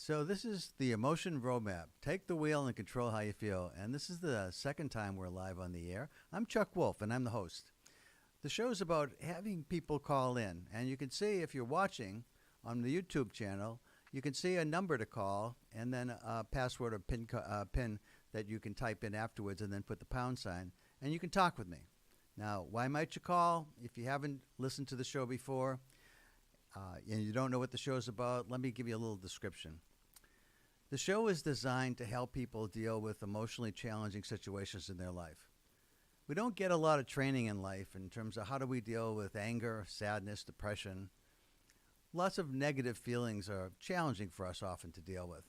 So this is the emotion roadmap. Take the wheel and control how you feel. And this is the second time we're live on the air. I'm Chuck Wolf, and I'm the host. The show is about having people call in, and you can see if you're watching on the YouTube channel, you can see a number to call, and then a password or pin that you can type in afterwards, and then put the pound sign, and you can talk with me. Now, why might you call? If you haven't listened to the show before, and you don't know what the show is about, let me give you a little description. The show is designed to help people deal with emotionally challenging situations in their life. We don't get a lot of training in life in terms of how do we deal with anger, sadness, depression. Lots of negative feelings are challenging for us often to deal with.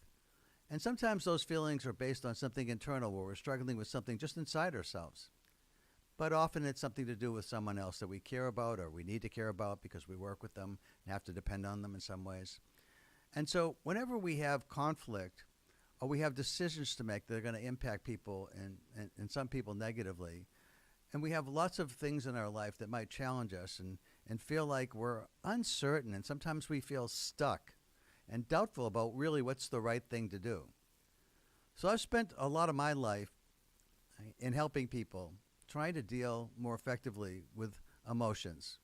And sometimes those feelings are based on something internal where we're struggling with something just inside ourselves. But often it's something to do with someone else that we care about or we need to care about because we work with them and have to depend on them in some ways. And so whenever we have conflict or we have decisions to make that are going to impact people and some people negatively, and we have lots of things in our life that might challenge us and feel like we're uncertain, and sometimes we feel stuck and doubtful about really what's the right thing to do. So I've spent a lot of my life in helping people trying to deal more effectively with emotions.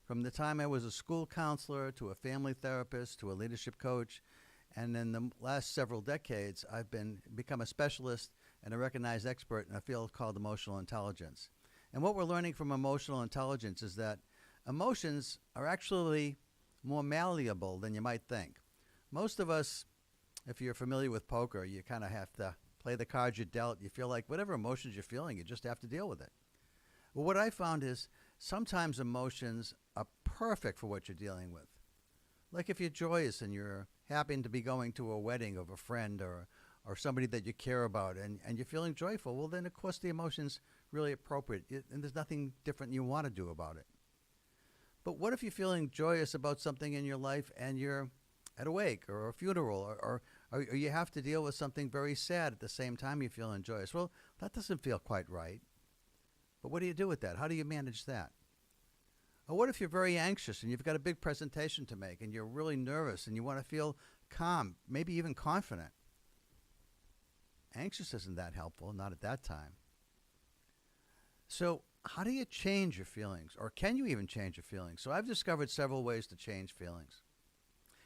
From the time I was a school counselor to a family therapist to a leadership coach, and in the last several decades, I've become a specialist and a recognized expert in a field called emotional intelligence. And what we're learning from emotional intelligence is that emotions are actually more malleable than you might think. Most of us, if you're familiar with poker, you kind of have to play the cards you're dealt. You feel like whatever emotions you're feeling, you just have to deal with it. Well, what I found is sometimes emotions are perfect for what you're dealing with. Like if you're joyous and you're happy to be going to a wedding of a friend or somebody that you care about and you're feeling joyful, well, then, of course, the emotion's really appropriate, and there's nothing different you want to do about it. But what if you're feeling joyous about something in your life and you're at a wake or a funeral or you have to deal with something very sad at the same time you're feeling joyous? Well, that doesn't feel quite right. But what do you do with that? How do you manage that? Or what if you're very anxious and you've got a big presentation to make and you're really nervous and you want to feel calm, maybe even confident? Anxious isn't that helpful, not at that time. So how do you change your feelings? Or can you even change your feelings? So I've discovered several ways to change feelings.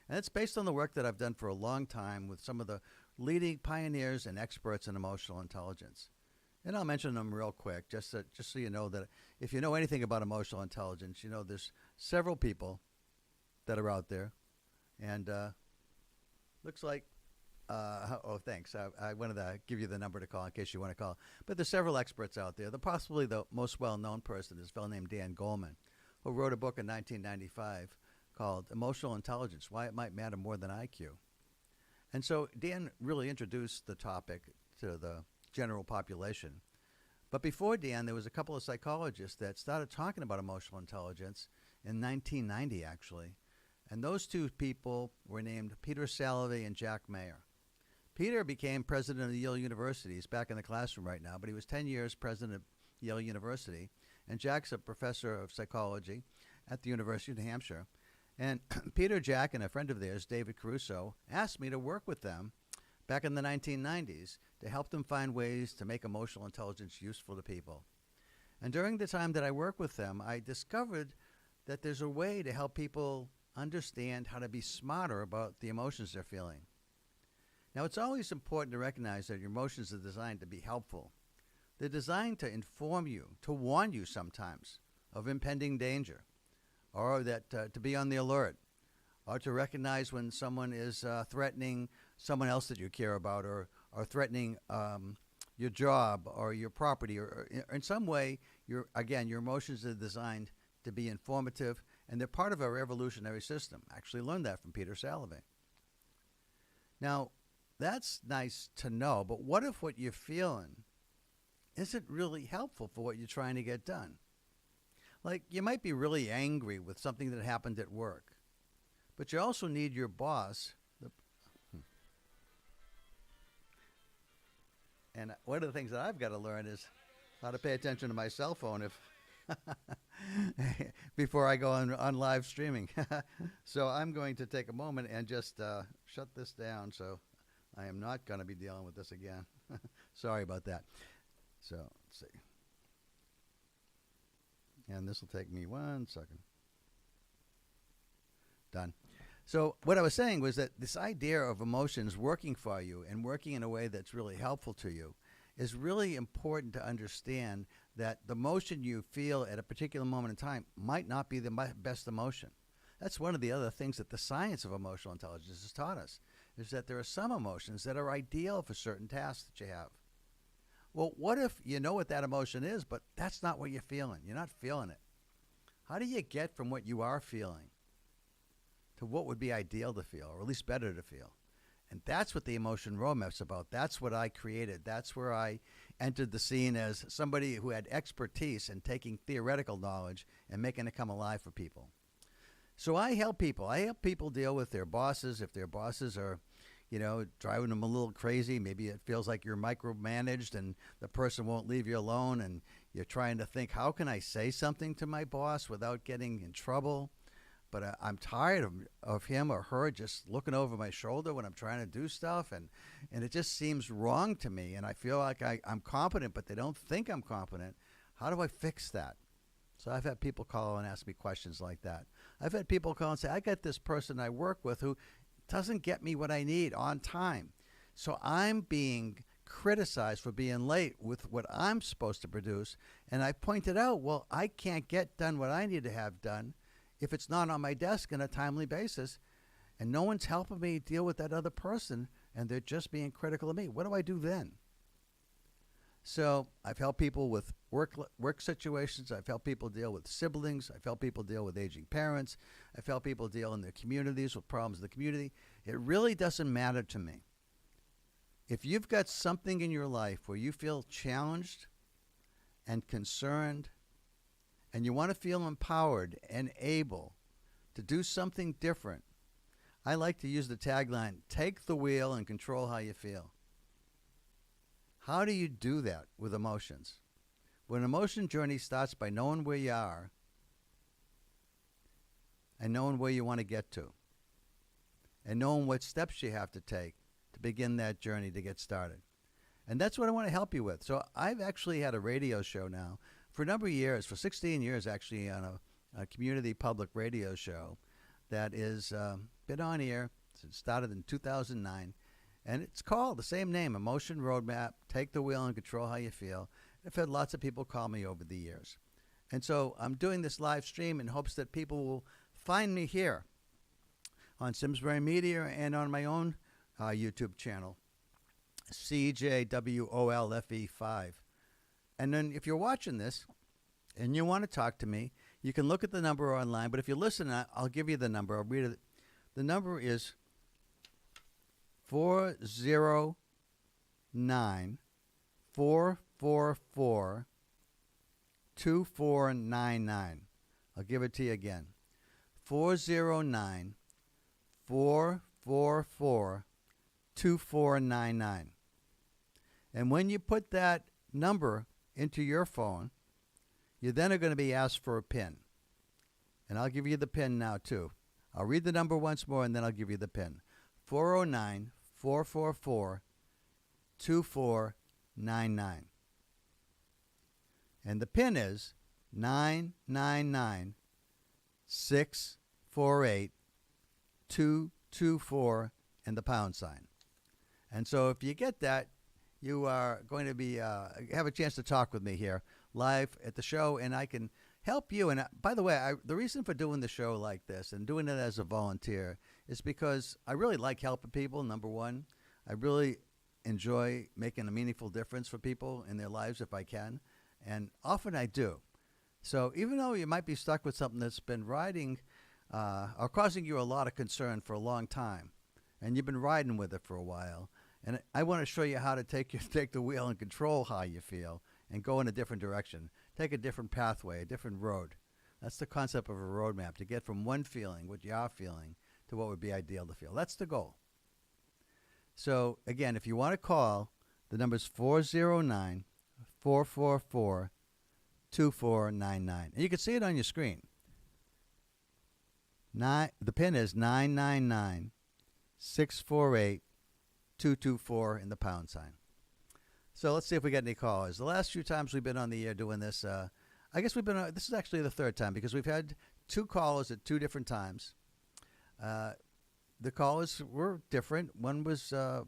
And it's based on the work that I've done for a long time with some of the leading pioneers and experts in emotional intelligence. And I'll mention them real quick, just so you know that if you know anything about emotional intelligence, you know there's several people that are out there. And looks like, thanks. I wanted to give you the number to call in case you want to call. But there's several experts out there. Possibly the most well-known person is a fellow named Dan Goleman, who wrote a book in 1995 called Emotional Intelligence, Why It Might Matter More Than IQ. And so Dan really introduced the topic to the general population. But before Dan, there was a couple of psychologists that started talking about emotional intelligence in 1990, actually. And those two people were named Peter Salovey and Jack Mayer. Peter became president of Yale University. He's back in the classroom right now, but he was 10 years president of Yale University. And Jack's a professor of psychology at the University of New Hampshire. And Peter, Jack, and a friend of theirs, David Caruso, asked me to work with them back in the 1990s to help them find ways to make emotional intelligence useful to people. And during the time that I worked with them, I discovered that there's a way to help people understand how to be smarter about the emotions they're feeling. Now, it's always important to recognize that your emotions are designed to be helpful. They're designed to inform you, to warn you sometimes of impending danger, or that to be on the alert, or to recognize when someone is threatening someone else that you care about, or threatening your job or your property, or in some way, your emotions are designed to be informative, and they're part of our evolutionary system. I actually learned that from Peter Salovey. Now, that's nice to know, but what if what you're feeling isn't really helpful for what you're trying to get done? Like, you might be really angry with something that happened at work, but you also need your boss. And one of the things that I've got to learn is how to pay attention to my cell phone if before I go on live streaming. So I'm going to take a moment and just shut this down. So I am not going to be dealing with this again. Sorry about that. So let's see. And this will take me 1 second. Done. So what I was saying was that this idea of emotions working for you and working in a way that's really helpful to you is really important to understand that the emotion you feel at a particular moment in time might not be the best emotion. That's one of the other things that the science of emotional intelligence has taught us, is that there are some emotions that are ideal for certain tasks that you have. Well, what if you know what that emotion is, but that's not what you're feeling? You're not feeling it. How do you get from what you are feeling to what would be ideal to feel, or at least better to feel? And that's what the emotion roadmap's about. That's what I created. That's where I entered the scene as somebody who had expertise in taking theoretical knowledge and making it come alive for people. So I help people. I help people deal with their bosses. If their bosses are, driving them a little crazy, maybe it feels like you're micromanaged and the person won't leave you alone, and you're trying to think, how can I say something to my boss without getting in trouble? But I'm tired of him or her just looking over my shoulder when I'm trying to do stuff, and it just seems wrong to me, and I feel like I'm competent, but they don't think I'm competent. How do I fix that? So I've had people call and ask me questions like that. I've had people call and say, I got this person I work with who doesn't get me what I need on time. So I'm being criticized for being late with what I'm supposed to produce, and I pointed out, well, I can't get done what I need to have done if it's not on my desk on a timely basis, and no one's helping me deal with that other person, and they're just being critical of me. What do I do then? So I've helped people with work situations. I've helped people deal with siblings. I've helped people deal with aging parents. I've helped people deal in their communities with problems in the community. It really doesn't matter to me. If you've got something in your life where you feel challenged and concerned, and you want to feel empowered and able to do something different, I like to use the tagline, take the wheel and control how you feel. How do you do that with emotions? Well, an emotion journey starts by knowing where you are and knowing where you want to get to, and knowing what steps you have to take to begin that journey to get started. And that's what I want to help you with. So I've actually had a radio show now for a number of years, for 16 years actually, on a community public radio show that is been on air. It started in 2009, and it's called the same name, Emotion Roadmap, Take the Wheel and Control How You Feel. I've had lots of people call me over the years. And so I'm doing this live stream in hopes that people will find me here on Simsbury Media and on my own YouTube channel, CJWOLFE5. And then if you're watching this and you want to talk to me, you can look at the number online. But if you listen, I'll give you the number. I'll read it. The number is 409-444-2499. I'll give it to you again. 409-444-2499. And when you put that number into your phone, you then are going to be asked for a PIN. And I'll give you the PIN now, too. I'll read the number once more, and then I'll give you the PIN. 409-444-2499. And the PIN is 999-648-224 and the pound sign. And so if you get that, you are going to be have a chance to talk with me here live at the show, and I can help you. And by the way, the reason for doing the show like this and doing it as a volunteer is because I really like helping people, number one. I really enjoy making a meaningful difference for people in their lives if I can, and often I do. So even though you might be stuck with something that's been riding or causing you a lot of concern for a long time, and you've been riding with it for a while, and I want to show you how to take the wheel and control how you feel and go in a different direction. Take a different pathway, a different road. That's the concept of a roadmap, to get from one feeling, what you are feeling, to what would be ideal to feel. That's the goal. So, again, if you want to call, the number is 409-444-2499. 2499. And you can see it on your screen. The pin is 999 648 224 in the pound sign. So let's see if we get any callers. The last few times we've been on the air doing this, I guess this is actually the third time because we've had two callers at two different times. The callers were different. One was a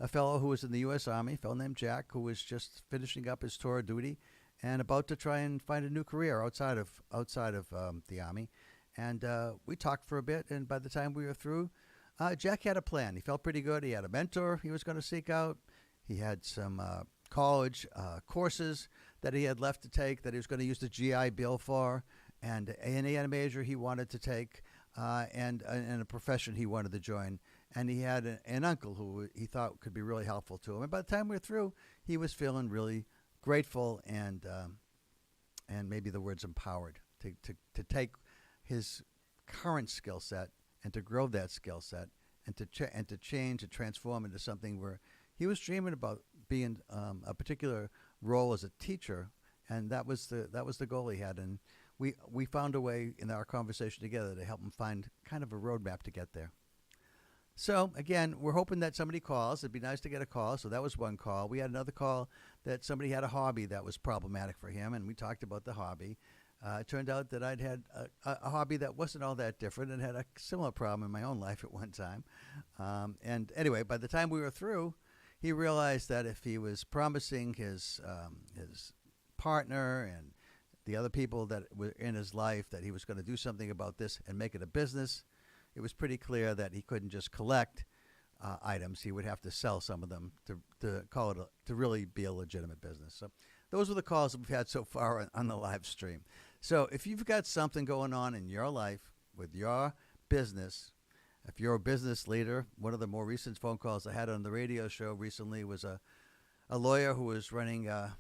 fellow who was in the U.S. Army, a fellow named Jack, who was just finishing up his tour of duty and about to try and find a new career outside of the Army. And we talked for a bit, and by the time we were through, Jack had a plan. He felt pretty good. He had a mentor he was going to seek out. He had some college courses that he had left to take that he was going to use the GI Bill for, and he had a major he wanted to take, and a profession he wanted to join. And he had an uncle who he thought could be really helpful to him. And by the time we were through, he was feeling really grateful and maybe the word's empowered to take his current skill set and to grow that skill set and to change and transform into something where he was dreaming about being a particular role as a teacher, and that was the goal he had. And we found a way in our conversation together to help him find kind of a roadmap to get there. So, again, we're hoping that somebody calls. It'd be nice to get a call. So that was one call. We had another call that somebody had a hobby that was problematic for him, and we talked about the hobby. It turned out that I'd had a hobby that wasn't all that different and had a similar problem in my own life at one time. And anyway, by the time we were through, he realized that if he was promising his partner and the other people that were in his life that he was going to do something about this and make it a business, it was pretty clear that he couldn't just collect items. He would have to sell some of them to really be a legitimate business. So those are the calls that we've had so far on the live stream. So if you've got something going on in your life with your business, if you're a business leader, one of the more recent phone calls I had on the radio show recently was a lawyer who was running a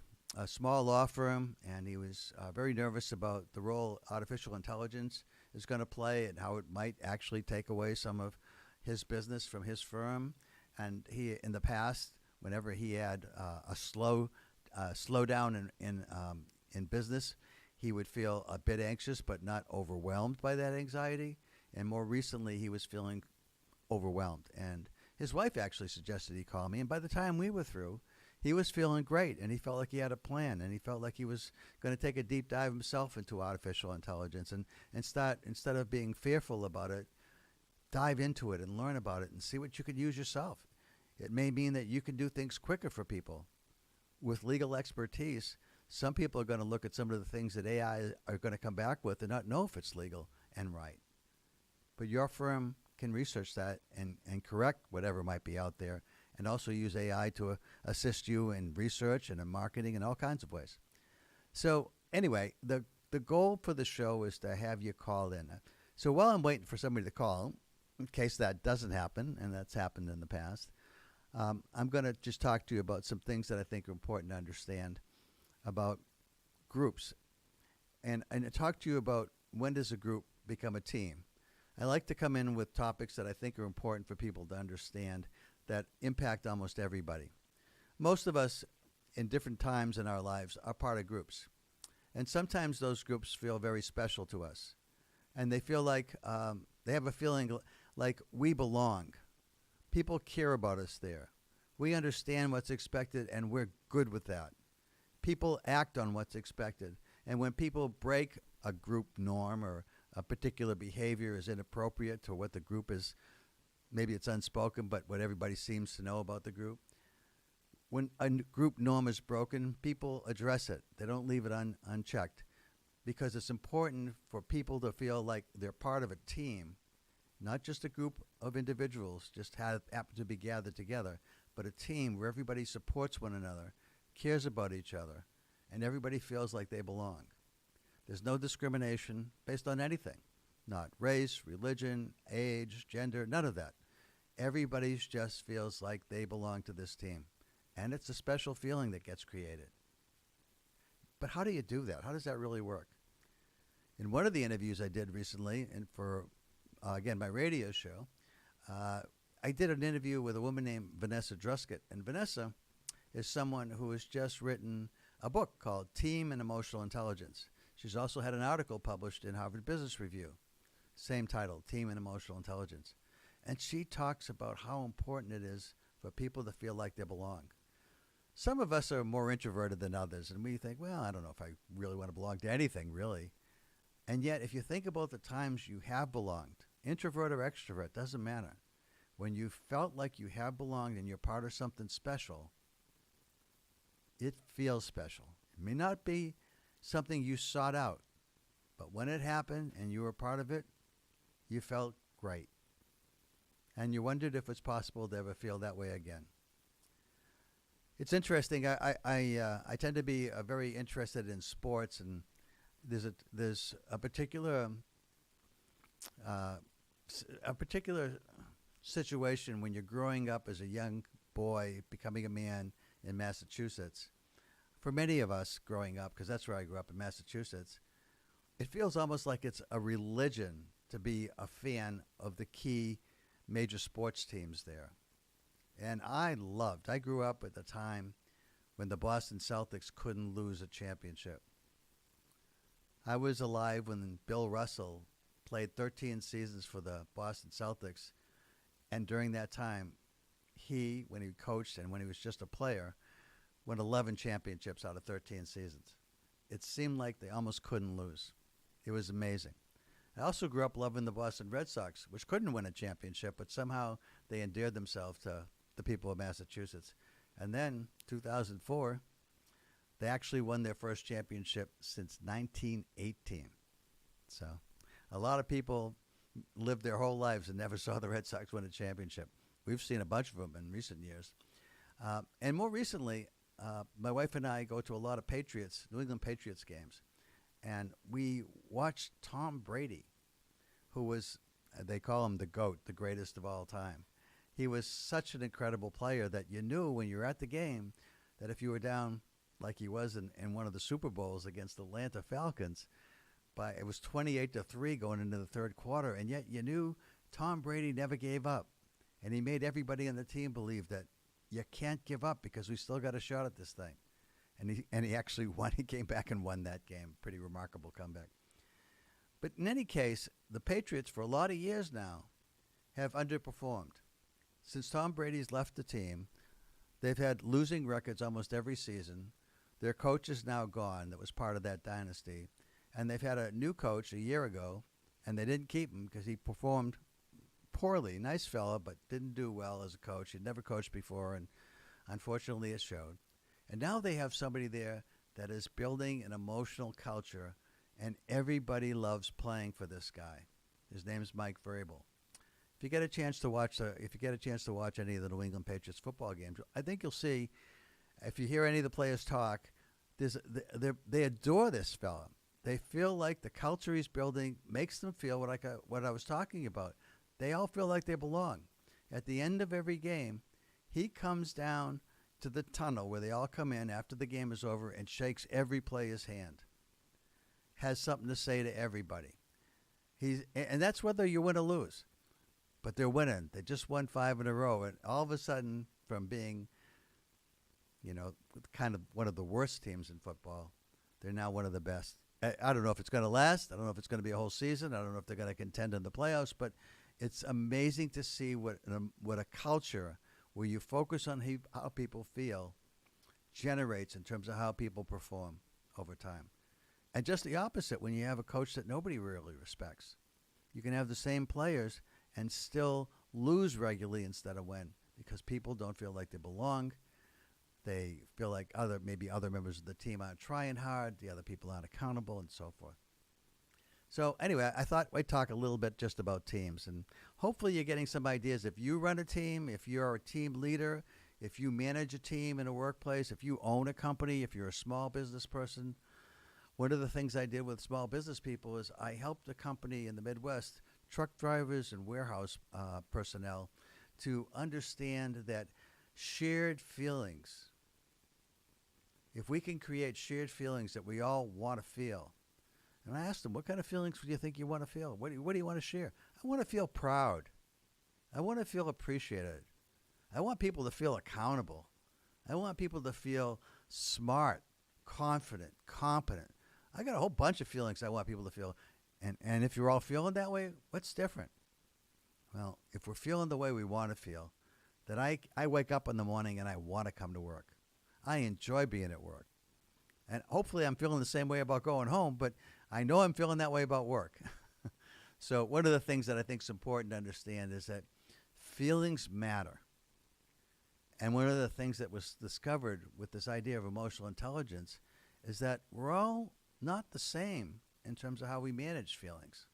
small law firm, and he was very nervous about the role artificial intelligence is going to play and how it might actually take away some of his business from his firm. And he, in the past, whenever he had a slowdown in business, he would feel a bit anxious but not overwhelmed by that anxiety. And more recently, he was feeling overwhelmed. And his wife actually suggested he call me. And by the time we were through, he was feeling great, and he felt like he had a plan, and he felt like he was going to take a deep dive himself into artificial intelligence and start, instead of being fearful about it, dive into it and learn about it and see what you could use yourself. It may mean that you can do things quicker for people. With legal expertise, some people are going to look at some of the things that AI are going to come back with and not know if it's legal and right. But your firm can research that and correct whatever might be out there, and also use AI to assist you in research and in marketing and all kinds of ways. So anyway, the goal for the show is to have you call in. So while I'm waiting for somebody to call, in case that doesn't happen, and that's happened in the past, I'm going to just talk to you about some things that I think are important to understand about groups. And talk to you about when does a group become a team. I like to come in with topics that I think are important for people to understand that impact almost everybody. Most of us in different times in our lives are part of groups. And sometimes those groups feel very special to us. And they feel like they have a feeling like we belong. People care about us there. We understand what's expected, and we're good with that. People act on what's expected. And when people break a group norm or a particular behavior is inappropriate to what the group is, maybe it's unspoken, but what everybody seems to know about the group. When a group norm is broken, people address it. They don't leave it unchecked, because it's important for people to feel like they're part of a team, not just a group of individuals just happen to be gathered together, but a team where everybody supports one another, cares about each other, and everybody feels like they belong. There's no discrimination based on anything, not race, religion, age, gender, none of that. Everybody just feels like they belong to this team. And it's a special feeling that gets created. But how do you do that? How does that really work? In one of the interviews I did recently, and for, again, my radio show, I did an interview with a woman named Vanessa Druskett. And Vanessa is someone who has just written a book called Team and Emotional Intelligence. She's also had an article published in Harvard Business Review, same title, Team and Emotional Intelligence. And she talks about how important it is for people to feel like they belong. Some of us are more introverted than others, and we think, well, I don't know if I really want to belong to anything, really. And yet, if you think about the times you have belonged, introvert or extrovert, doesn't matter. When you felt like you have belonged and you're part of something special, it feels special. It may not be something you sought out, but when it happened and you were part of it, you felt great. And you wondered if it's possible to ever feel that way again. It's interesting. I tend to be very interested in sports, and there's a particular situation when you're growing up as a young boy, becoming a man in Massachusetts. For many of us growing up, because that's where I grew up in Massachusetts, it feels almost like it's a religion to be a fan of the key major sports teams there. And I grew up at the time when the Boston Celtics couldn't lose a championship. I was alive when Bill Russell played 13 seasons for the Boston Celtics. And during that time, when he coached and when he was just a player, won 11 championships out of 13 seasons. It seemed like they almost couldn't lose. It was amazing. I also grew up loving the Boston Red Sox, which couldn't win a championship, but somehow they endeared themselves to the people of Massachusetts. And then, 2004, they actually won their first championship since 1918. So a lot of people lived their whole lives and never saw the Red Sox win a championship. We've seen a bunch of them in recent years. And more recently, my wife and I go to a lot of New England Patriots games. And we watched Tom Brady, who was, they call him the GOAT, the greatest of all time. He was such an incredible player that you knew when you were at the game that if you were down like he was in one of the Super Bowls against the Atlanta Falcons, it was 28-3 going into the third quarter, and yet you knew Tom Brady never gave up. And he made everybody on the team believe that you can't give up because we still got a shot at this thing. And he actually won. He came back and won that game. Pretty remarkable comeback. But in any case, the Patriots for a lot of years now have underperformed. Since Tom Brady's left the team, they've had losing records almost every season. Their coach is now gone that was part of that dynasty. And they've had a new coach a year ago, and they didn't keep him because he performed poorly. Nice fella, but didn't do well as a coach. He'd never coached before, and unfortunately it showed. And now they have somebody there that is building an emotional culture, and everybody loves playing for this guy. His name is Mike Vrabel. If you get a chance to watch any of the New England Patriots football games, I think you'll see. If you hear any of the players talk, they adore this fella. They feel like the culture he's building makes them feel what I was talking about. They all feel like they belong. At the end of every game, he comes down to the tunnel where they all come in after the game is over and shakes every player's hand. Has something to say to everybody. And that's whether you win or lose. But they're winning. They just won 5 in a row. And all of a sudden, from being, kind of one of the worst teams in football, they're now one of the best. I don't know if it's going to last. I don't know if it's going to be a whole season. I don't know if they're going to contend in the playoffs. But it's amazing to see what a culture where you focus on how people feel generates in terms of how people perform over time. And just the opposite when you have a coach that nobody really respects. You can have the same players and still lose regularly instead of win because people don't feel like they belong. They feel like maybe other members of the team aren't trying hard, the other people aren't accountable, and so forth. So anyway, I thought I'd talk a little bit just about teams, and hopefully you're getting some ideas. If you run a team, if you're a team leader, if you manage a team in a workplace, if you own a company, if you're a small business person, one of the things I did with small business people is I helped a company in the Midwest, truck drivers and warehouse personnel, to understand that shared feelings, if we can create shared feelings that we all want to feel. And I asked them, what kind of feelings do you think you want to feel? What do you want to share? I want to feel proud. I want to feel appreciated. I want people to feel accountable. I want people to feel smart, confident, competent. I got a whole bunch of feelings I want people to feel. And if you're all feeling that way, what's different? Well, if we're feeling the way we want to feel, then I wake up in the morning and I want to come to work. I enjoy being at work. And hopefully I'm feeling the same way about going home, but I know I'm feeling that way about work. So one of the things that I think is important to understand is that feelings matter. And one of the things that was discovered with this idea of emotional intelligence is that we're all not the same in terms of how we manage feelings.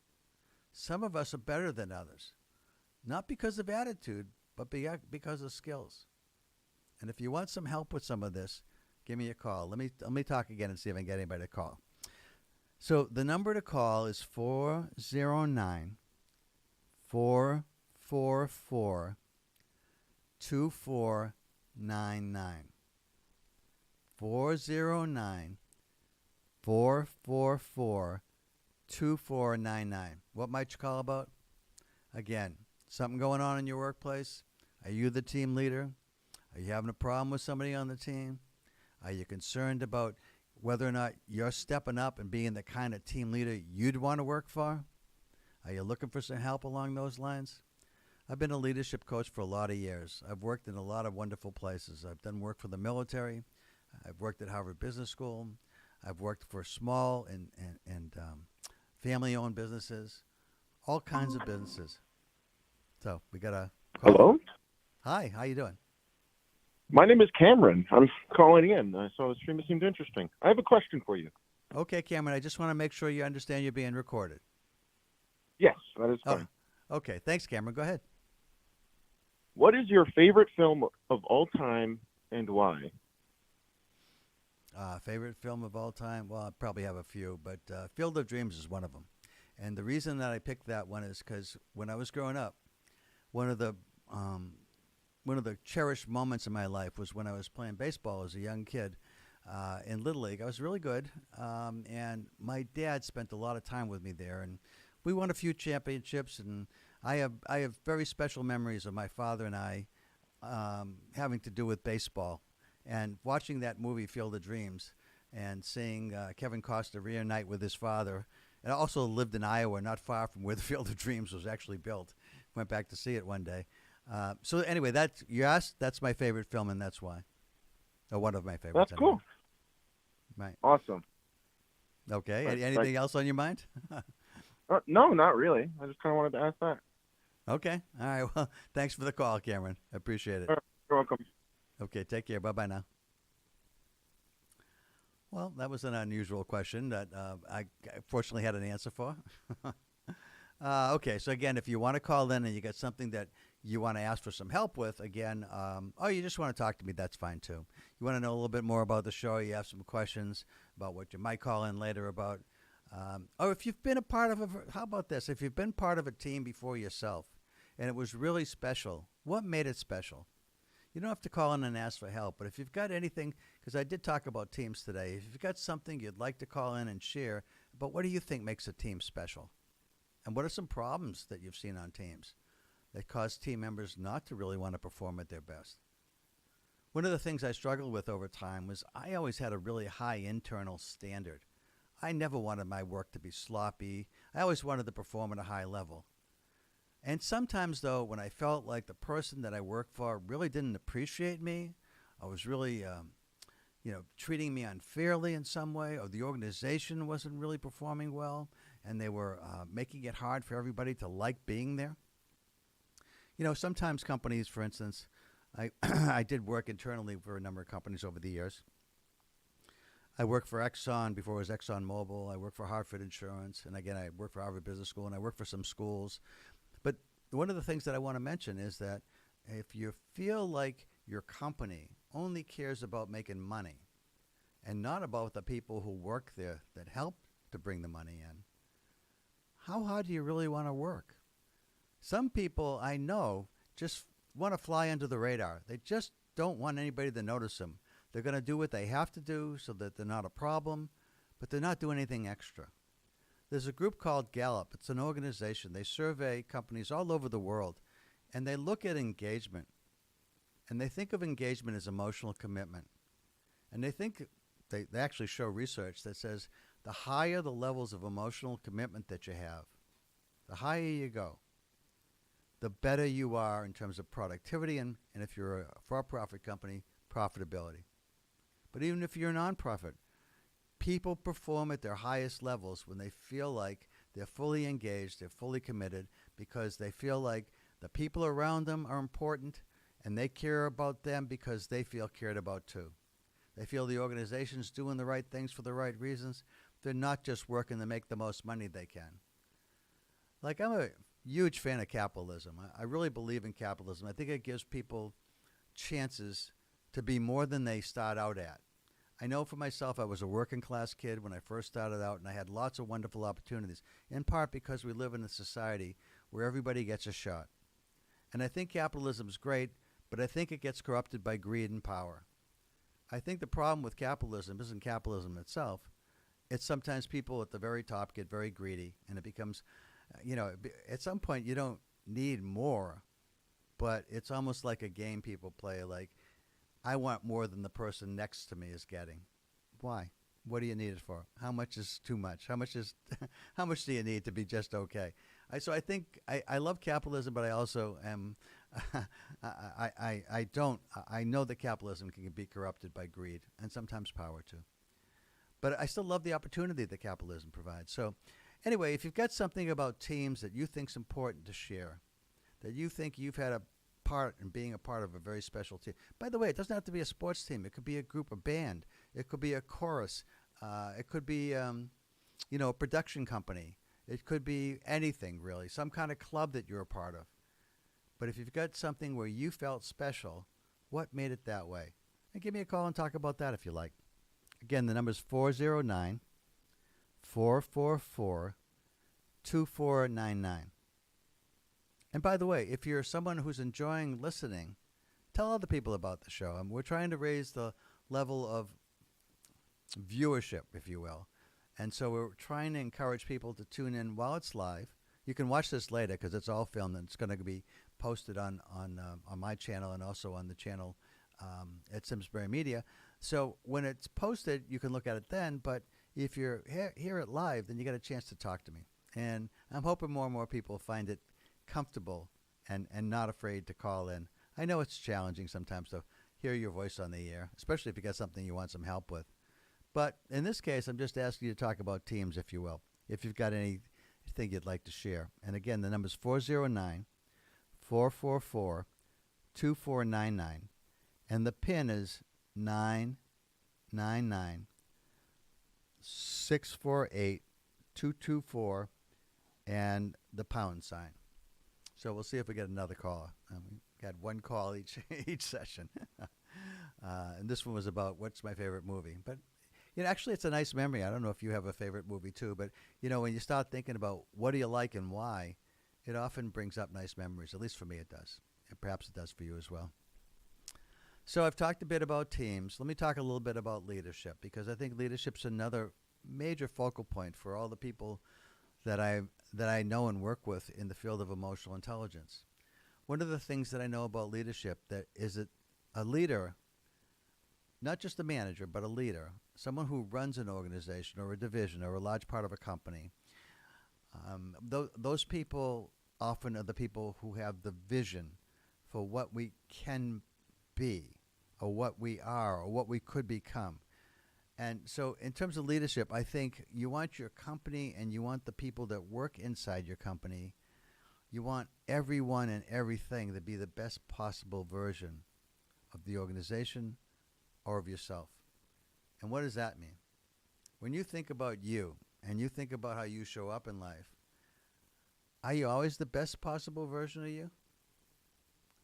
Some of us are better than others, not because of attitude, but because of skills. And if you want some help with some of this, give me a call. Let me talk again and see if I can get anybody to call. So the number to call is 409 444 2499. 409 444 2499. What might you call about? Again, something going on in your workplace? Are you the team leader? Are you having a problem with somebody on the team? Are you concerned about whether or not you're stepping up and being the kind of team leader you'd want to work for? Are you looking for some help along those lines? I've been a leadership coach for a lot of years. I've worked in a lot of wonderful places. I've done work for the military. I've worked at Harvard Business School. I've worked for small and family-owned businesses, all kinds of businesses. So we got a call. Hello? Hi, how you doing? My name is Cameron. I'm calling in. I saw the stream. It seemed interesting. I have a question for you. Okay, Cameron, I just want to make sure you understand you're being recorded. Yes, that is fine. Oh, okay, thanks, Cameron. Go ahead. What is your favorite film of all time and why? Favorite film of all time? Well, I probably have a few, but Field of Dreams is one of them. And the reason that I picked that one is because when I was growing up, one of the cherished moments in my life was when I was playing baseball as a young kid in Little League. I was really good, and my dad spent a lot of time with me there, and we won a few championships. And I have very special memories of my father and I having to do with baseball, and watching that movie Field of Dreams, and seeing Kevin Costner reunite with his father. And I also lived in Iowa, not far from where the Field of Dreams was actually built. Went back to see it one day. So anyway, that's my favorite film, and that's why. Or one of my favorites. That's cool. Right. Awesome. Okay. Anything else on your mind? No, not really. I just kind of wanted to ask that. Okay. All right. Well, thanks for the call, Cameron. I appreciate it. You're welcome. Okay. Take care. Bye-bye now. Well, that was an unusual question that I fortunately had an answer for. Okay, so again, if you want to call in and you got something that you want to ask for some help with, again, or you just want to talk to me, that's fine too. You want to know a little bit more about the show, you have some questions about what you might call in later about, or if you've been a part of how about this? If you've been part of a team before yourself and it was really special, what made it special? You don't have to call in and ask for help, but if you've got anything, because I did talk about teams today, if you've got something you'd like to call in and share, but what do you think makes a team special? And what are some problems that you've seen on teams that cause team members not to really want to perform at their best? One of the things I struggled with over time was I always had a really high internal standard. I never wanted my work to be sloppy. I always wanted to perform at a high level. And sometimes, though, when I felt like the person that I worked for really didn't appreciate me, I was really treating me unfairly in some way, or the organization wasn't really performing well, and they were making it hard for everybody to like being there. You know, sometimes companies, for instance, I did work internally for a number of companies over the years. I worked for Exxon before it was ExxonMobil. I worked for Hartford Insurance, and again, I worked for Harvard Business School, and I worked for some schools. But one of the things that I want to mention is that if you feel like your company only cares about making money and not about the people who work there that help to bring the money in, how hard do you really want to work? Some people I know just want to fly under the radar. They just don't want anybody to notice them. They're going to do what they have to do so that they're not a problem, but they're not doing anything extra. There's a group called Gallup. It's an organization. They survey companies all over the world, and they look at engagement. And they think of engagement as emotional commitment. And they think they actually show research that says the higher the levels of emotional commitment that you have, the higher you go, the better you are in terms of productivity and if you're a for-profit company, profitability. But even if you're a nonprofit, people perform at their highest levels when they feel like they're fully engaged, they're fully committed, because they feel like the people around them are important and they care about them because they feel cared about too. They feel the organization's doing the right things for the right reasons. They're not just working to make the most money they can. Like, I'm a huge fan of capitalism. I really believe in capitalism. I think it gives people chances to be more than they start out at. I know for myself, I was a working class kid when I first started out, and I had lots of wonderful opportunities, in part because we live in a society where everybody gets a shot. And I think capitalism is great, but I think it gets corrupted by greed and power. I think the problem with capitalism isn't capitalism itself. It's sometimes people at the very top get very greedy, and it becomes, at some point you don't need more, but it's almost like a game people play, like, I want more than the person next to me is getting. Why? What do you need it for? How much is too much? How much do you need to be just okay? So I think I love capitalism, but I also am. I know that capitalism can be corrupted by greed and sometimes power too. But I still love the opportunity that capitalism provides. So anyway, if you've got something about teams that you think's important to share, that you think you've had a part in being a part of a very special team. By the way, it doesn't have to be a sports team. It could be a group, a band. It could be a chorus. It could be, a production company. It could be anything, really, some kind of club that you're a part of. But if you've got something where you felt special, what made it that way? And give me a call and talk about that if you like. Again, the number is 409-444-2499. And by the way, if you're someone who's enjoying listening, tell other people about the show. We're trying to raise the level of viewership, if you will. And so we're trying to encourage people to tune in while it's live. You can watch this later because it's all filmed and it's going to be posted on my channel and also on the channel at Simsbury Media. So when it's posted, you can look at it then. But if you're here at live, then you get a chance to talk to me. And I'm hoping more and more people find it comfortable and not afraid to call in. I know it's challenging sometimes to hear your voice on the air, especially if you got something you want some help with. But in this case, I'm just asking you to talk about teams, if you will, if you've got anything you'd like to share. And again, the number is 409-444-2499. And the PIN is 999-648-224 and the pound sign. So we'll see if we get another caller. We got one call each session. And this one was about what's my favorite movie. But, actually it's a nice memory. I don't know if you have a favorite movie too, but, when you start thinking about what do you like and why, it often brings up nice memories. At least for me it does. And perhaps it does for you as well. So I've talked a bit about teams. Let me talk a little bit about leadership, because I think leadership's another major focal point for all the people that I know and work with in the field of emotional intelligence. One of the things that I know about leadership that is a leader, not just a manager, but a leader, someone who runs an organization or a division or a large part of a company. Those people often are the people who have the vision for what we can be or what we are or what we could become. And so in terms of leadership, I think you want your company and you want the people that work inside your company, you want everyone and everything to be the best possible version of the organization or of yourself. And what does that mean? When you think about you and you think about how you show up in life, are you always the best possible version of you?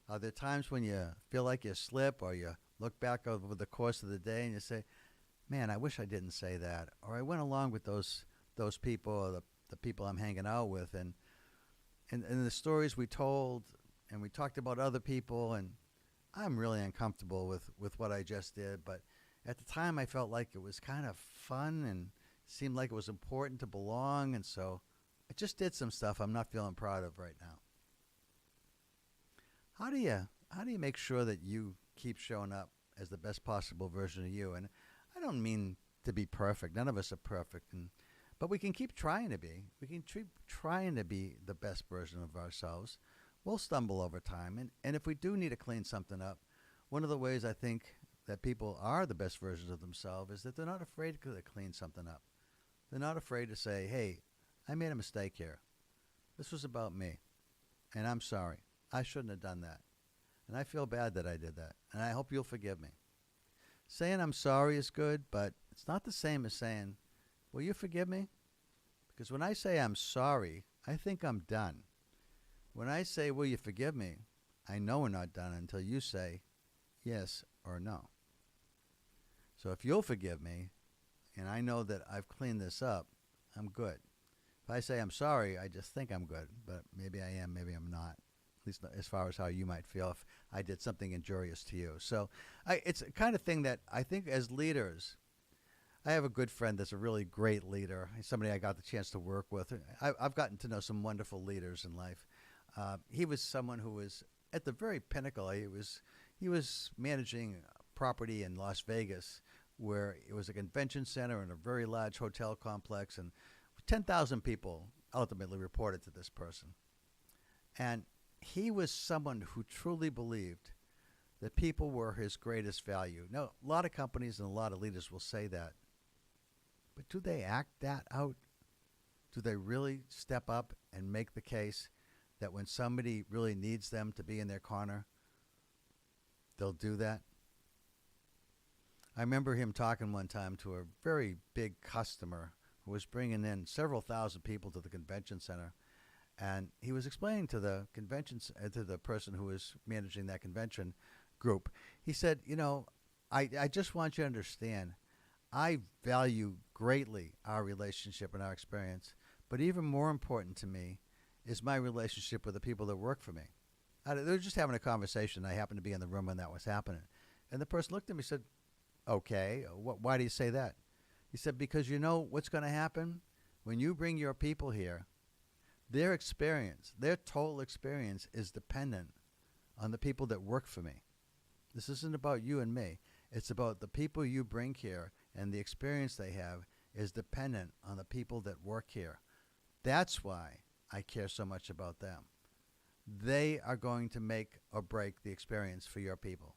Are there times when you feel like you slip or you look back over the course of the day and you say, man, I wish I didn't say that, or I went along with those people or the people I'm hanging out with, and the stories we told, and we talked about other people, and I'm really uncomfortable with what I just did, but at the time I felt like it was kind of fun and seemed like it was important to belong, and so I just did some stuff I'm not feeling proud of right now. How do you make sure that you keep showing up as the best possible version of you? And I don't mean to be perfect. None of us are perfect, but we can keep trying to be. We can keep trying to be the best version of ourselves. We'll stumble over time, and if we do need to clean something up, one of the ways I think that people are the best versions of themselves is that they're not afraid to clean something up. They're not afraid to say, hey, I made a mistake here. This was about me, and I'm sorry. I shouldn't have done that. And I feel bad that I did that, and I hope you'll forgive me. Saying I'm sorry is good, but it's not the same as saying, will you forgive me? Because when I say I'm sorry, I think I'm done. When I say, will you forgive me, I know we're not done until you say yes or no. So if you'll forgive me, and I know that I've cleaned this up, I'm good. If I say I'm sorry, I just think I'm good, but maybe I am, maybe I'm not. At least as far as how you might feel if I did something injurious to you. So it's a kind of thing that I think as leaders, I have a good friend that's a really great leader. He's somebody I got the chance to work with. I've gotten to know some wonderful leaders in life. He was someone who was at the very pinnacle. He was managing property in Las Vegas, where it was a convention center and a very large hotel complex, and 10,000 people ultimately reported to this person. And he was someone who truly believed that people were his greatest value. Now, a lot of companies and a lot of leaders will say that, but do they act that out? Do they really step up and make the case that when somebody really needs them to be in their corner, they'll do that? I remember him talking one time to a very big customer who was bringing in several thousand people to the convention center, and he was explaining to the to the person who was managing that convention group. He said, I just want you to understand, I value greatly our relationship and our experience, but even more important to me is my relationship with the people that work for me. They were just having a conversation. I happened to be in the room when that was happening. And the person looked at me and said, okay, why do you say that? He said, because you know what's going to happen? When you bring your people here, their experience, their total experience is dependent on the people that work for me. This isn't about you and me. It's about the people you bring here, and the experience they have is dependent on the people that work here. That's why I care so much about them. They are going to make or break the experience for your people.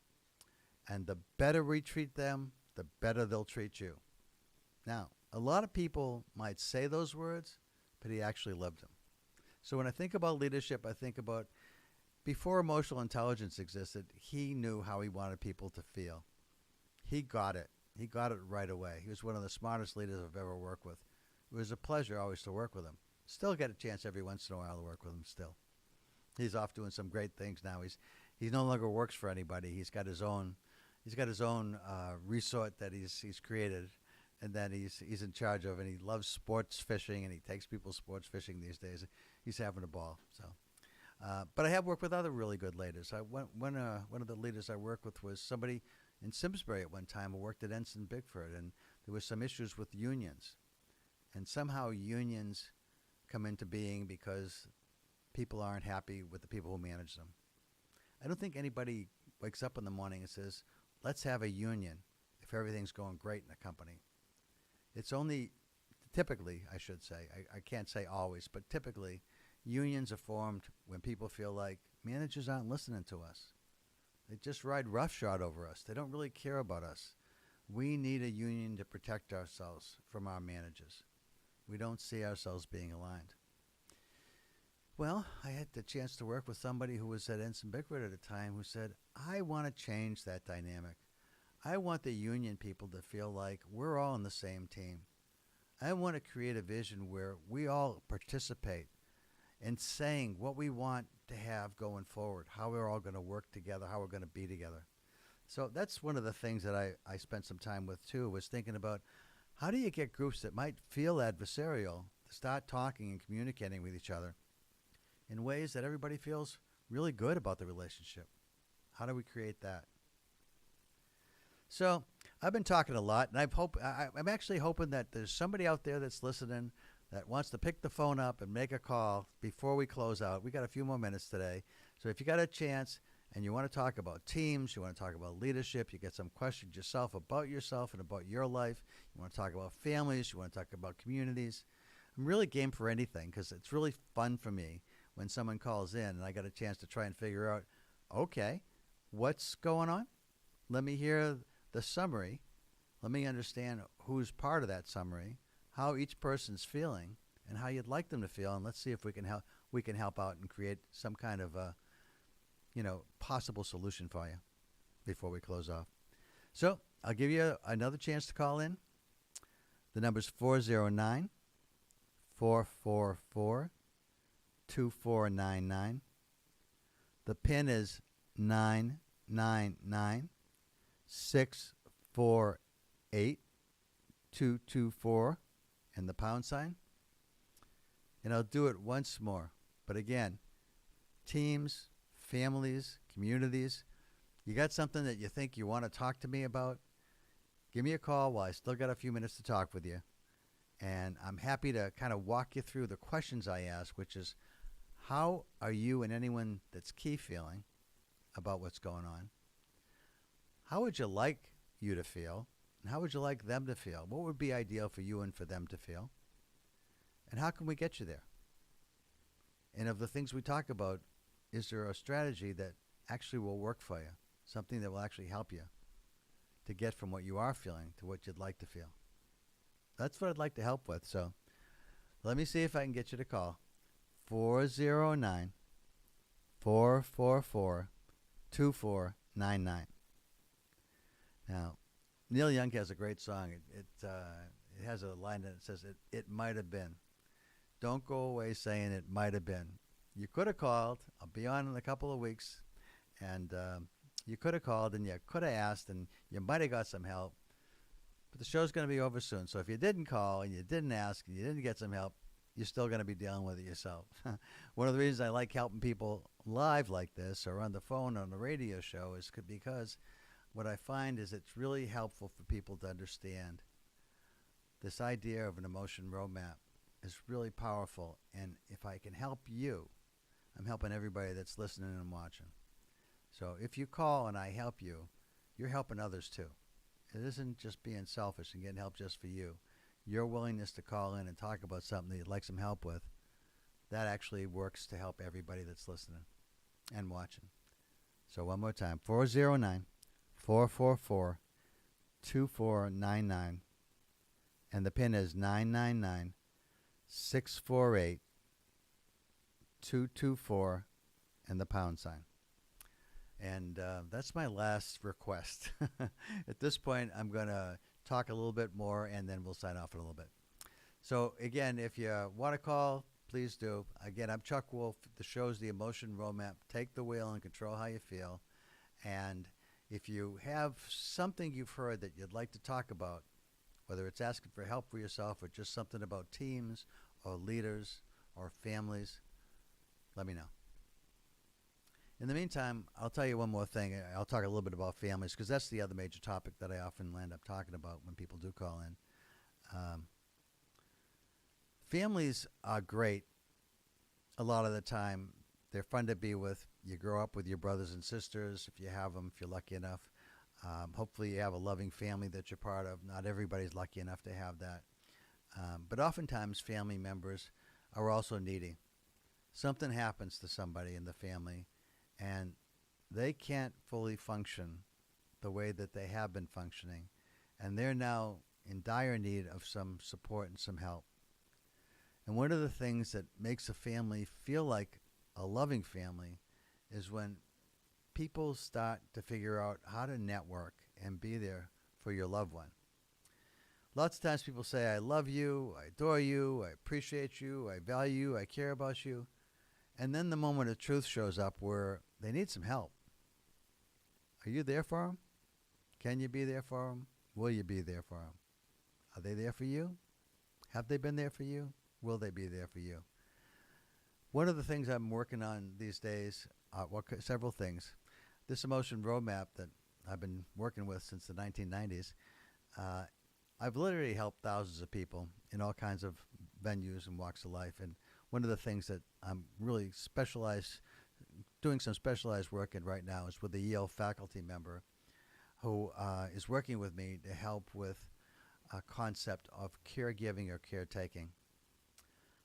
And the better we treat them, the better they'll treat you. Now, a lot of people might say those words, but he actually lived them. So when I think about leadership, I think about before emotional intelligence existed, he knew how he wanted people to feel. He got it. He got it right away. He was one of the smartest leaders I've ever worked with. It was a pleasure always to work with him. Still get a chance every once in a while to work with him still. He's off doing some great things now. He no longer works for anybody. He's got his own resort that he's created, and that he's in charge of, and he loves sports fishing, and he takes people sports fishing these days. He's having a ball. So, but I have worked with other really good leaders. One of the leaders I worked with was somebody in Simsbury at one time who worked at Ensign Bigford, and there was some issues with unions, and somehow unions come into being because people aren't happy with the people who manage them. I don't think anybody wakes up in the morning and says, let's have a union if everything's going great in a company. It's only typically, I should say, I can't say always, but typically unions are formed when people feel like managers aren't listening to us. They just ride roughshod over us. They don't really care about us. We need a union to protect ourselves from our managers. We don't see ourselves being aligned. Well, I had the chance to work with somebody who was at Ensign Bigford at a time who said, I want to change that dynamic. I want the union people to feel like we're all on the same team. I want to create a vision where we all participate in saying what we want to have going forward, how we're all going to work together, how we're going to be together. So that's one of the things that I spent some time with, too, was thinking about how do you get groups that might feel adversarial to start talking and communicating with each other in ways that everybody feels really good about the relationship. How do we create that? So I've been talking a lot, and I'm actually hoping that there's somebody out there that's listening that wants to pick the phone up and make a call before we close out. We got a few more minutes today. So if you got a chance, and you want to talk about teams, you want to talk about leadership, you get some questions yourself and about your life, you want to talk about families, you want to talk about communities, I'm really game for anything because it's really fun for me when someone calls in and I got a chance to try and figure out, okay, what's going on? Let me hear the summary. Let me understand who's part of that summary, how each person's feeling, and how you'd like them to feel, and let's see if we can help out and create some kind of possible solution for you before we close off. So I'll give you another chance to call in. The number's 409-444-2499. The PIN is 999 648 224 and the pound sign. And I'll do it once more. But again, teams, families, communities, you got something that you think you want to talk to me about, give me a call while I still got a few minutes to talk with you. And I'm happy to kind of walk you through the questions I ask, which is, how are you and anyone that's key feeling about what's going on? How would you like you to feel? And how would you like them to feel? What would be ideal for you and for them to feel? And how can we get you there? And of the things we talk about, is there a strategy that actually will work for you? Something that will actually help you to get from what you are feeling to what you'd like to feel? That's what I'd like to help with. So let me see if I can get you to call 409 444 2499. Now, Neil Young has a great song. It has a line that says, it might have been. Don't go away saying it might have been. You could have called. I'll be on in a couple of weeks. And you could have called and you could have asked and you might have got some help. But the show's going to be over soon. So if you didn't call and you didn't ask and you didn't get some help, you're still going to be dealing with it yourself. One of the reasons I like helping people live like this or on the phone or on the radio show is because what I find is it's really helpful for people to understand this idea of an emotion roadmap is really powerful. And if I can help you, I'm helping everybody that's listening and watching. So if you call and I help you, you're helping others too. It isn't just being selfish and getting help just for you. Your willingness to call in and talk about something that you'd like some help with, that actually works to help everybody that's listening and watching. So one more time, 409-444-2499. And the PIN is 999-648-224 and the pound sign. And that's my last request. At this point, I'm going to talk a little bit more, and then we'll sign off in a little bit. So, again, if you want to call, please do. Again, I'm Chuck Wolf. The show's The Emotion Roadmap. Take the wheel and control how you feel. And if you have something you've heard that you'd like to talk about, whether it's asking for help for yourself or just something about teams or leaders or families, let me know. In the meantime, I'll tell you one more thing. I'll talk a little bit about families because that's the other major topic that I often land up talking about when people do call in. Families are great a lot of the time. They're fun to be with. You grow up with your brothers and sisters, if you have them, if you're lucky enough. Hopefully you have a loving family that you're part of. Not everybody's lucky enough to have that. But oftentimes family members are also needy. Something happens to somebody in the family, and they can't fully function the way that they have been functioning. And they're now in dire need of some support and some help. And one of the things that makes a family feel like a loving family is when people start to figure out how to network and be there for your loved one. Lots of times people say, I love you, I adore you, I appreciate you, I value you, I care about you. And then the moment of truth shows up where they need some help. Are you there for them? Can you be there for them? Will you be there for them? Are they there for you? Have they been there for you? Will they be there for you? One of the things I'm working on these days, several things. This emotion roadmap that I've been working with since the 1990s, I've literally helped thousands of people in all kinds of venues and walks of life. And one of the things that I'm really specialized doing some specialized work in right now is with a Yale faculty member who is working with me to help with a concept of caregiving or caretaking.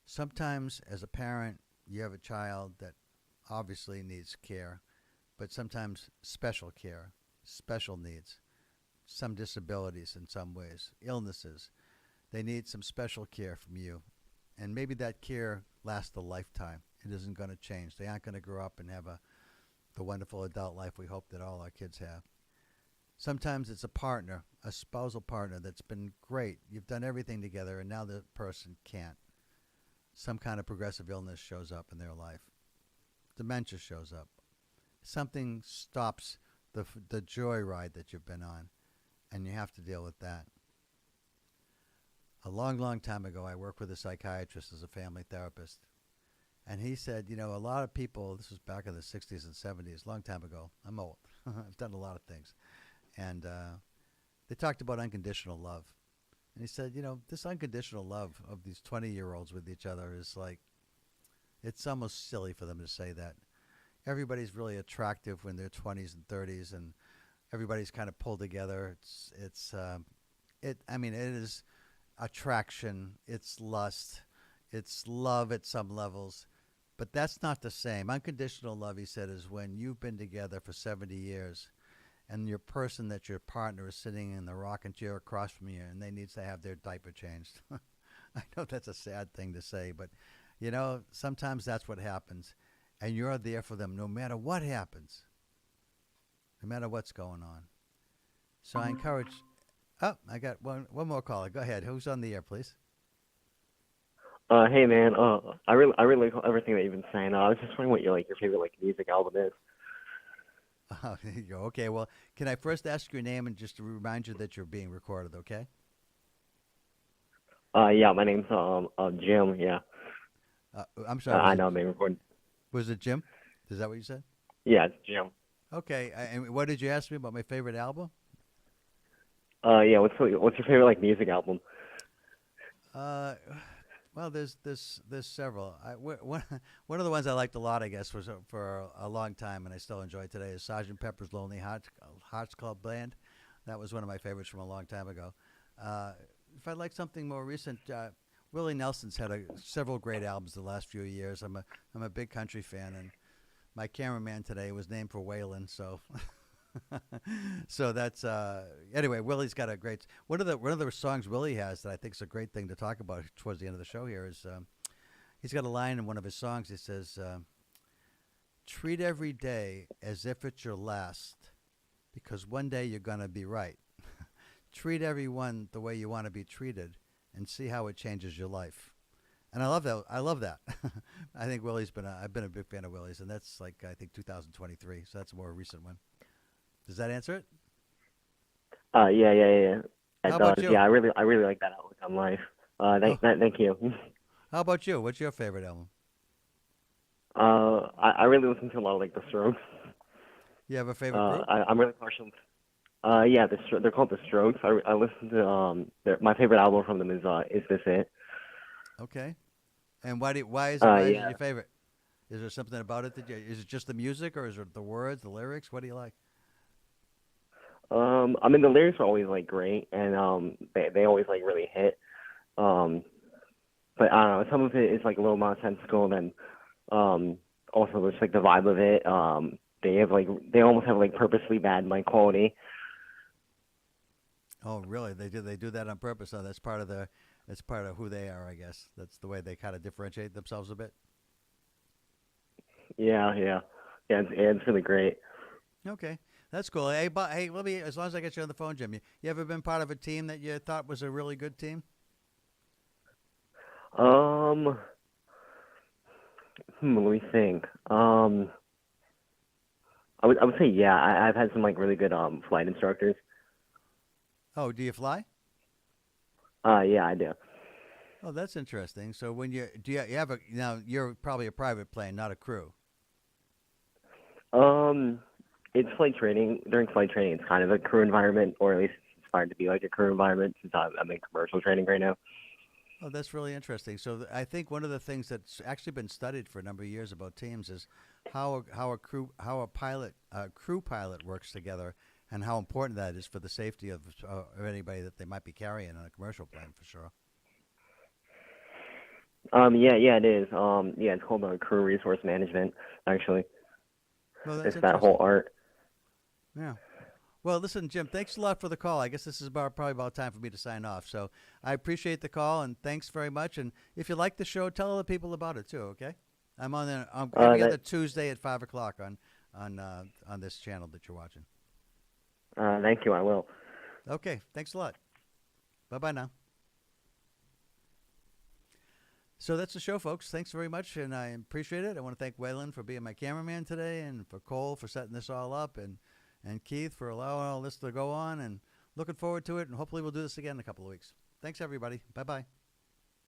Sometimes, as a parent, you have a child that obviously needs care, but sometimes special care, special needs, some disabilities in some ways, illnesses. They need some special care from you. And maybe that care lasts a lifetime. It isn't going to change. They aren't going to grow up and have the wonderful adult life we hope that all our kids have. Sometimes it's a partner, a spousal partner that's been great. You've done everything together, and now the person can't. Some kind of progressive illness shows up in their life. Dementia shows up. Something stops the joyride that you've been on, and you have to deal with that. A long, long time ago, I worked with a psychiatrist as a family therapist. And he said, a lot of people, this was back in the 60s and 70s, long time ago. I'm old. I've done a lot of things. And they talked about unconditional love. And he said, this unconditional love of these 20-year-olds with each other is like, it's almost silly for them to say that. Everybody's really attractive when they're 20s and 30s, and everybody's kind of pulled together. It is attraction, it's lust, it's love at some levels, but that's not the same. Unconditional love, he said, is when you've been together for 70 years and your person that your partner is sitting in the rocking chair across from you and they need to have their diaper changed. I know that's a sad thing to say, but sometimes that's what happens, and you're there for them no matter what happens, no matter what's going on. So I encourage. Oh, I got one more caller. Go ahead. Who's on the air, please? Hey man, I really like everything that you've been saying. I was just wondering what your favorite music album is. Oh, there you go. Okay, well, can I first ask your name and just to remind you that you're being recorded, okay? Yeah, my name's Jim. Yeah, I'm sorry. I know I'm being recorded. Was it Jim? Is that what you said? Yeah, it's Jim. Okay, and what did you ask me about my favorite album? Yeah, what's your favorite music album? Well, there's several. One of the ones I liked a lot, I guess, was for a long time, and I still enjoy today, is Sgt. Pepper's Lonely Hearts Club Band. That was one of my favorites from a long time ago. If I'd like something more recent, Willie Nelson's had several great albums the last few years. I'm a big country fan, and my cameraman today was named for Waylon, so. So that's anyway. Willie's got a great one of the songs Willie has that I think is a great thing to talk about towards the end of the show. Here is he's got a line in one of his songs. He says, "Treat every day as if it's your last, because one day you're gonna be right. Treat everyone the way you want to be treated, and see how it changes your life." And I love that. I think I've been a big fan of Willie's, and that's I think 2023. So that's a more recent one. Does that answer it? Yeah. It How about does. you? Yeah, I really like that outlook on life. Thank you. How about you? What's your favorite album? I really listen to a lot of the Strokes. You have a favorite group? I'm really partial. Yeah, they're called the Strokes. I listen to my favorite album from them is This It? Okay. And why is it yeah. your favorite? Is there something about it is it just the music, or is it the words, the lyrics? What do you like? I mean, the lyrics are always great, and they always really hit. But I don't know, some of it is a little nonsensical, and also just the vibe of it. They almost have purposely bad quality. Oh, really? They do that on purpose. Oh, that's part of who they are, I guess. That's the way they kind of differentiate themselves a bit. Yeah. It's really great. Okay. That's cool. Hey, let me, as long as I get you on the phone, Jim, you ever been part of a team that you thought was a really good team? Let me think. I would say yeah. I've had some like really good flight instructors. Oh, do you fly? Yeah, I do. Oh, that's interesting. So when you have now you're probably a private plane, not a crew. It's flight training. During flight training, it's kind of a crew environment, or at least it's inspired to be like a crew environment since I'm in commercial training right now. Oh, that's really interesting. So I think one of the things that's actually been studied for a number of years about teams is crew pilot works together, and how important that is for the safety of anybody that they might be carrying on a commercial plane, for sure. Yeah, it is. Yeah, it's called crew resource management. Actually, Well, that's it's that whole interesting. art. Yeah. Well, listen, Jim, thanks a lot for the call. I guess this is probably about time for me to sign off. So I appreciate the call, and thanks very much. And if you like the show, tell other people about it too. Okay? I'm on there every other That. Tuesday at 5 o'clock on this channel that you're watching. Thank you. I will. Okay. Thanks a lot. Bye bye now. So that's the show, folks. Thanks very much, and I appreciate it. I want to thank Waylon for being my cameraman today, and for Cole for setting this all up, and Keith for allowing all this to go on, and looking forward to it, and hopefully we'll do this again in a couple of weeks. Thanks, everybody. Bye-bye.